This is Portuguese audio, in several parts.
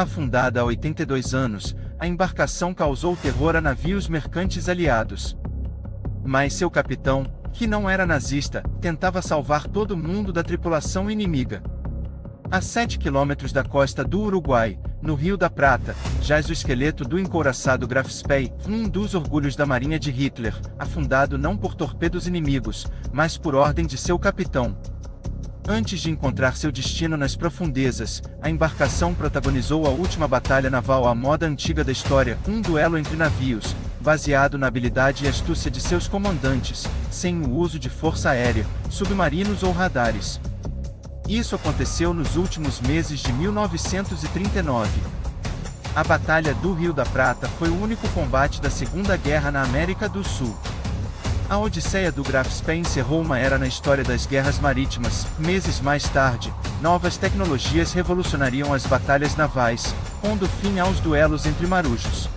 Afundada há 82 anos, a embarcação causou terror a navios mercantes aliados. Mas seu capitão, que não era nazista, tentava salvar todo mundo da tripulação inimiga. A 7 quilômetros da costa do Uruguai, no Rio da Prata, jaz o esqueleto do encouraçado Graf Spee, um dos orgulhos da marinha de Hitler, afundado não por torpedos inimigos, mas por ordem de seu capitão. Antes de encontrar seu destino nas profundezas, a embarcação protagonizou a última batalha naval à moda antiga da história, um duelo entre navios, baseado na habilidade e astúcia de seus comandantes, sem o uso de força aérea, submarinos ou radares. Isso aconteceu nos últimos meses de 1939. A Batalha do Rio da Prata foi o único combate da Segunda Guerra na América do Sul. A odisseia do Graf Spee encerrou uma era na história das guerras marítimas. Meses mais tarde, novas tecnologias revolucionariam as batalhas navais, pondo fim aos duelos entre marujos.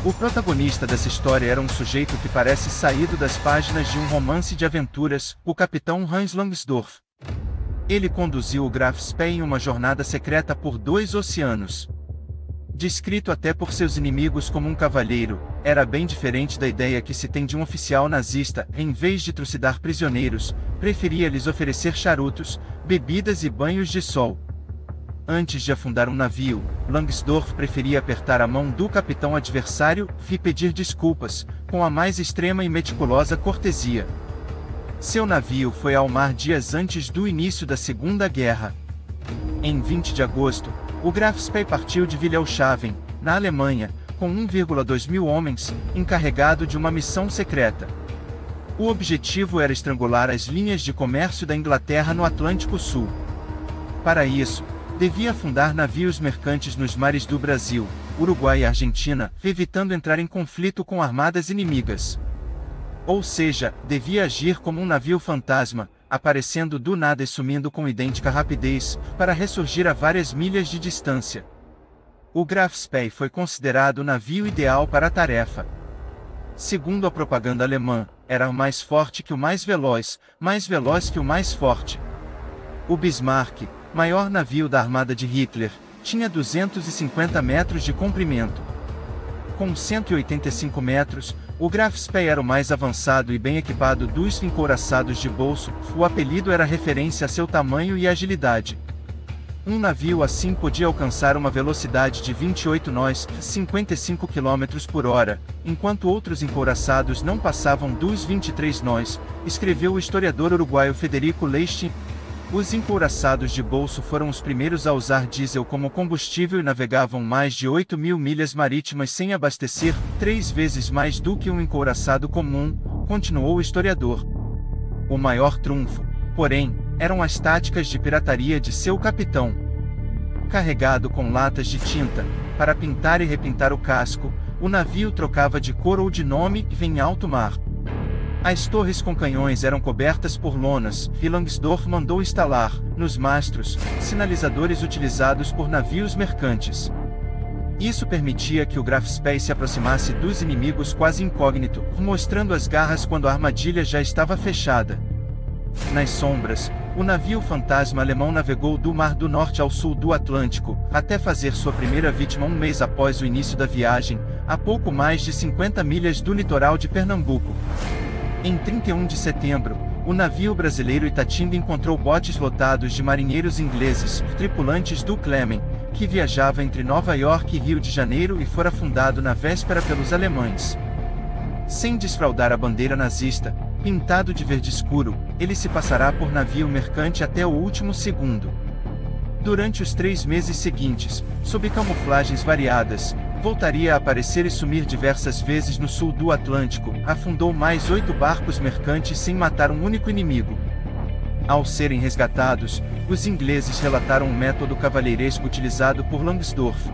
O protagonista dessa história era um sujeito que parece saído das páginas de um romance de aventuras, o capitão Hans Langsdorff. Ele conduziu o Graf Spee em uma jornada secreta por 2 oceanos. Descrito até por seus inimigos como um cavalheiro, era bem diferente da ideia que se tem de um oficial nazista. Em vez de trucidar prisioneiros, preferia lhes oferecer charutos, bebidas e banhos de sol. Antes de afundar um navio, Langsdorff preferia apertar a mão do capitão adversário e pedir desculpas, com a mais extrema e meticulosa cortesia. Seu navio foi ao mar dias antes do início da Segunda Guerra. Em 20 de agosto, o Graf Spee partiu de Wilhelmshaven, na Alemanha, com 1,2 mil homens, encarregado de uma missão secreta. O objetivo era estrangular as linhas de comércio da Inglaterra no Atlântico Sul. Para isso, devia afundar navios mercantes nos mares do Brasil, Uruguai e Argentina, evitando entrar em conflito com armadas inimigas. Ou seja, devia agir como um navio fantasma, aparecendo do nada e sumindo com idêntica rapidez, para ressurgir a várias milhas de distância. O Graf Spee foi considerado o navio ideal para a tarefa. Segundo a propaganda alemã, era mais forte que o mais veloz que o mais forte. O Bismarck, maior navio da armada de Hitler, tinha 250 metros de comprimento. Com 185 metros, o Graf Spee era o mais avançado e bem equipado dos encouraçados de bolso. O apelido era referência a seu tamanho e agilidade. Um navio assim podia alcançar uma velocidade de 28 nós, 55 km por hora, enquanto outros encouraçados não passavam dos 23 nós, escreveu o historiador uruguaio Federico Leite. Os encouraçados de bolso foram os primeiros a usar diesel como combustível e navegavam mais de 8.000 milhas marítimas sem abastecer, 3 vezes mais do que um encouraçado comum, continuou o historiador. O maior trunfo, porém, eram as táticas de pirataria de seu capitão. Carregado com latas de tinta, para pintar e repintar o casco, o navio trocava de cor ou de nome em alto mar. As torres com canhões eram cobertas por lonas, e Langsdorff mandou instalar, nos mastros, sinalizadores utilizados por navios mercantes. Isso permitia que o Graf Spee se aproximasse dos inimigos quase incógnito, mostrando as garras quando a armadilha já estava fechada. Nas sombras, o navio fantasma alemão navegou do Mar do Norte ao sul do Atlântico, até fazer sua primeira vítima um mês após o início da viagem, a pouco mais de 50 milhas do litoral de Pernambuco. Em 31 de setembro, o navio brasileiro Itatinga encontrou botes lotados de marinheiros ingleses, tripulantes do Clemen, que viajava entre Nova York e Rio de Janeiro e fora afundado na véspera pelos alemães. Sem desfraldar a bandeira nazista, pintado de verde escuro, ele se passará por navio mercante até o último segundo. Durante os 3 meses seguintes, sob camuflagens variadas, voltaria a aparecer e sumir diversas vezes no sul do Atlântico, afundou mais 8 barcos mercantes sem matar um único inimigo. Ao serem resgatados, os ingleses relataram o método cavalheiresco utilizado por Langsdorff.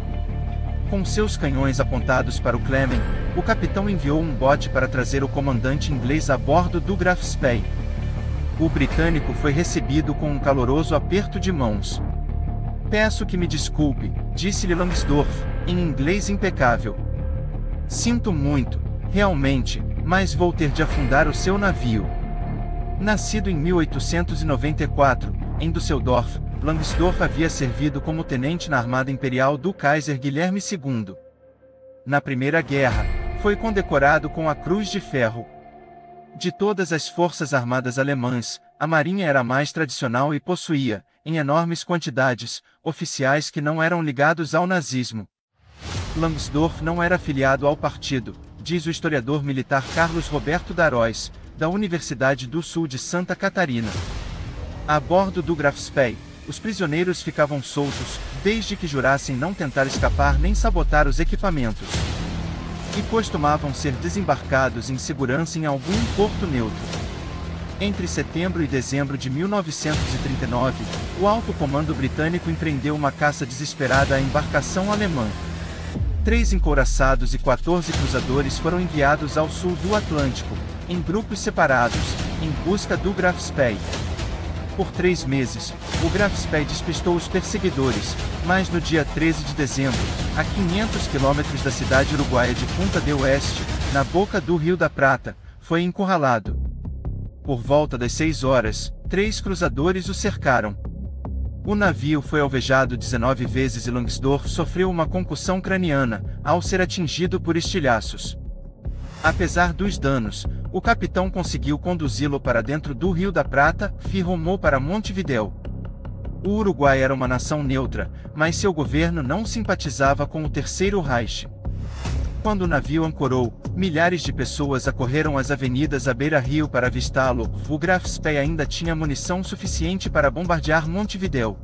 Com seus canhões apontados para o Clemen, o capitão enviou um bote para trazer o comandante inglês a bordo do Graf Spee. O britânico foi recebido com um caloroso aperto de mãos. "Peço que me desculpe", disse-lhe Langsdorff, em inglês impecável. "Sinto muito, realmente, mas vou ter de afundar o seu navio." Nascido em 1894, em Düsseldorf, Langsdorff havia servido como tenente na Armada Imperial do Kaiser Guilherme II. Na Primeira Guerra, foi condecorado com a Cruz de Ferro. De todas as forças armadas alemãs, a Marinha era a mais tradicional e possuía, em enormes quantidades, oficiais que não eram ligados ao nazismo. Langsdorff não era afiliado ao partido, diz o historiador militar Carlos Roberto Darós, da Universidade do Sul de Santa Catarina. A bordo do Graf Spee, os prisioneiros ficavam soltos, desde que jurassem não tentar escapar nem sabotar os equipamentos. E costumavam ser desembarcados em segurança em algum porto neutro. Entre setembro e dezembro de 1939, o alto comando britânico empreendeu uma caça desesperada à embarcação alemã. 3 encouraçados e 14 cruzadores foram enviados ao sul do Atlântico, em grupos separados, em busca do Graf Spee. Por 3 meses, o Graf Spee despistou os perseguidores, mas no dia 13 de dezembro, a 500 quilômetros da cidade uruguaia de Punta del Oeste, na boca do Rio da Prata, foi encurralado. Por volta das 6 horas, 3 cruzadores o cercaram. O navio foi alvejado 19 vezes e Langsdorff sofreu uma concussão craniana, ao ser atingido por estilhaços. Apesar dos danos, o capitão conseguiu conduzi-lo para dentro do Rio da Prata e rumou para Montevidéu. O Uruguai era uma nação neutra, mas seu governo não simpatizava com o Terceiro Reich. Quando o navio ancorou, milhares de pessoas acorreram as avenidas à beira-rio para avistá-lo. O Graf Spee ainda tinha munição suficiente para bombardear Montevidéu.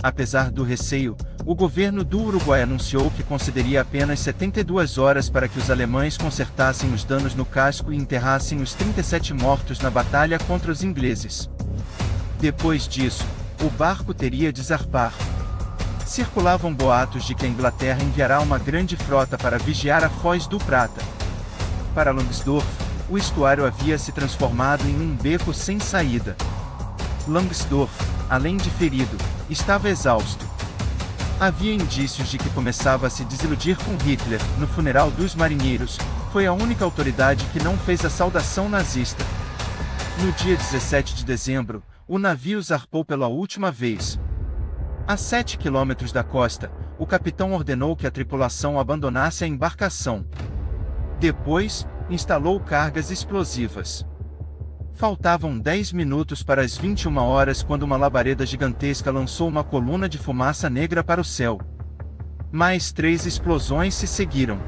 Apesar do receio, o governo do Uruguai anunciou que concederia apenas 72 horas para que os alemães consertassem os danos no casco e enterrassem os 37 mortos na batalha contra os ingleses. Depois disso, o barco teria de zarpar. Circulavam boatos de que a Inglaterra enviará uma grande frota para vigiar a Foz do Prata. Para Langsdorff, o estuário havia se transformado em um beco sem saída. Langsdorff, além de ferido, estava exausto. Havia indícios de que começava a se desiludir com Hitler. No funeral dos marinheiros, foi a única autoridade que não fez a saudação nazista. No dia 17 de dezembro, o navio zarpou pela última vez. A 7 quilômetros da costa, o capitão ordenou que a tripulação abandonasse a embarcação. Depois, instalou cargas explosivas. Faltavam 10 minutos para as 21 horas quando uma labareda gigantesca lançou uma coluna de fumaça negra para o céu. Mais 3 explosões se seguiram.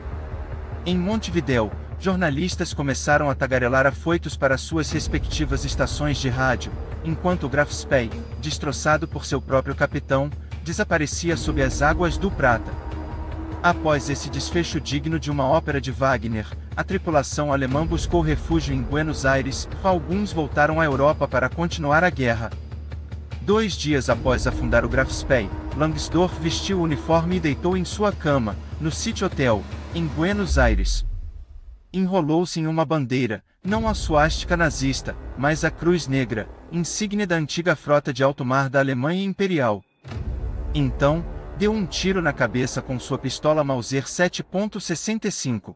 Em Montevidéu, jornalistas começaram a tagarelar afoitos para suas respectivas estações de rádio, enquanto o Graf Spee, destroçado por seu próprio capitão, desaparecia sob as águas do Prata. Após esse desfecho digno de uma ópera de Wagner, a tripulação alemã buscou refúgio em Buenos Aires. Alguns voltaram à Europa para continuar a guerra. 2 dias após afundar o Graf Spee, Langsdorff vestiu o uniforme e deitou em sua cama, no City Hotel, em Buenos Aires. Enrolou-se em uma bandeira, não a suástica nazista, mas a Cruz Negra, insígnia da antiga frota de alto mar da Alemanha Imperial. Então, deu um tiro na cabeça com sua pistola Mauser 7.65.